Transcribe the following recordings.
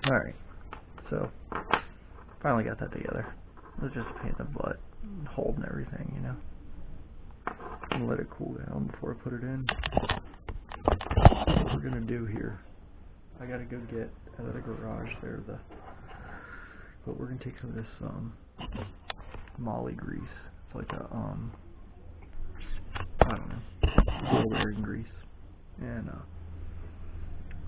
Alright, so finally got that together. Let's just paint the butt, hold and everything, you know. And let it cool down before I put it in. What we're gonna do here, I gotta go get out of the garage there but we're gonna take some of this moly grease. It's like a I don't know, gold bearing grease, and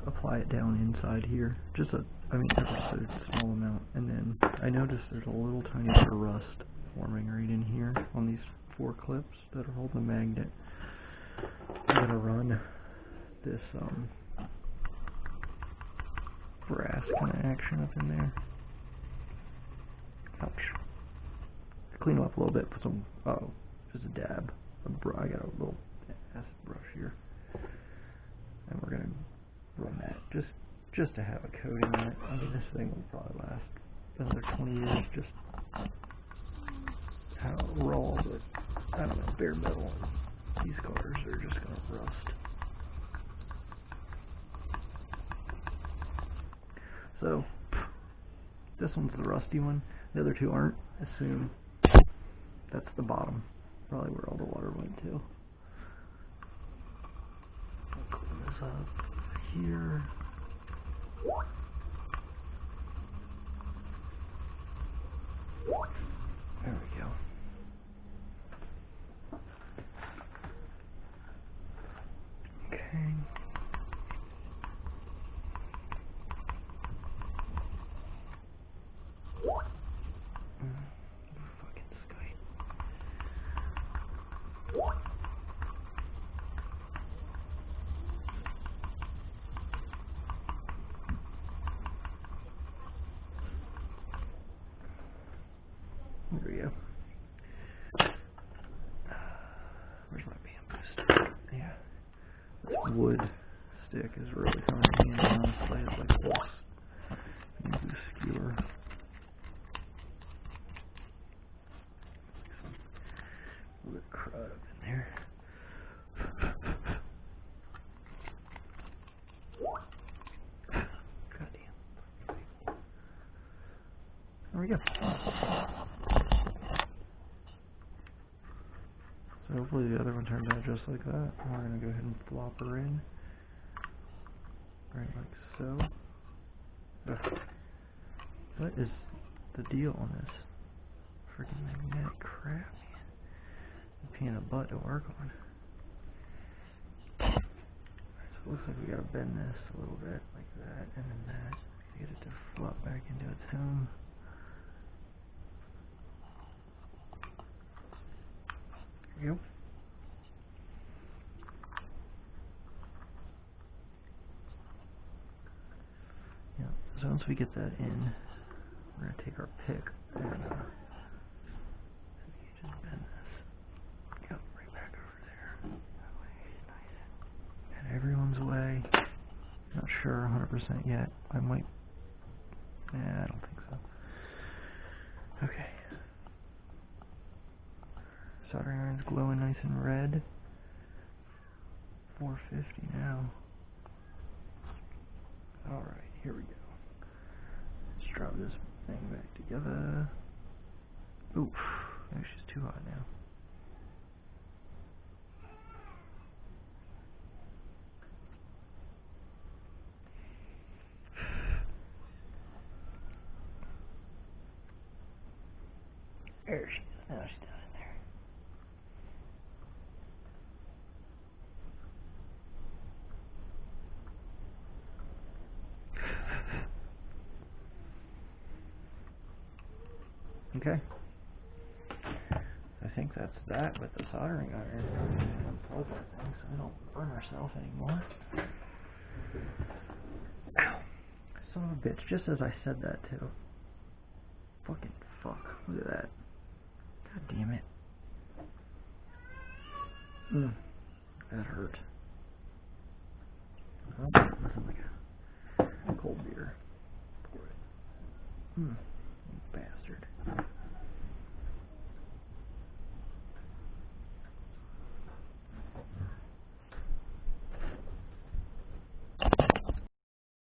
apply it down inside here. Just ever so small amount, and then I noticed there's a little tiny bit of rust forming right in here on these 4 clips that are holding the magnet. I'm gonna run this brass kind of action up in there. Ouch. Clean them up a little bit. Put some just a dab. I got a little acid brush here, and we're gonna run that just to have a coating on it. I mean, this thing will probably last another 20 years. Just how raw, but I don't know, bare metal. These cars are just gonna rust. So this one's the rusty one. The other 2 aren't. Assume that's the bottom, probably where all the water went to. I'll clean this up here. There we go. Okay. Fucking Skype. There we go. Where's my bamboo stick? Yeah. This wood stick is really coming in handy, honestly. It's like this bamboo skewer. A little bit of crud up in there. Goddamn. There we go. So hopefully the other one turns out just like that. We're going to go ahead and flop her in. Right like so. Ugh. What is the deal on this freaking magnetic crap, man? A pain in the butt to work on. So it looks like we got to bend this a little bit like that, and then that to get it to flop back into its home. There we go. Yeah, so once we get that in, we're going to take our pick and just bend this. Yep, right back over there. That way, nice. And everyone's way. Not sure 100% yet. I might. I don't think so. Okay. Soldering iron's glowing nice and red. 450 now. Alright, here we go. Let's drop this thing back together. Oof, maybe she's too hot now. There she is. Now she's down in there. Okay. I think that's that with the soldering iron. Unplug that thing so we don't burn ourselves anymore. Ow. Son of a bitch, just as I said that too. Fucking fuck. Look at that. God damn it. That hurt. Oh, nothing like a cold beer. Pour it.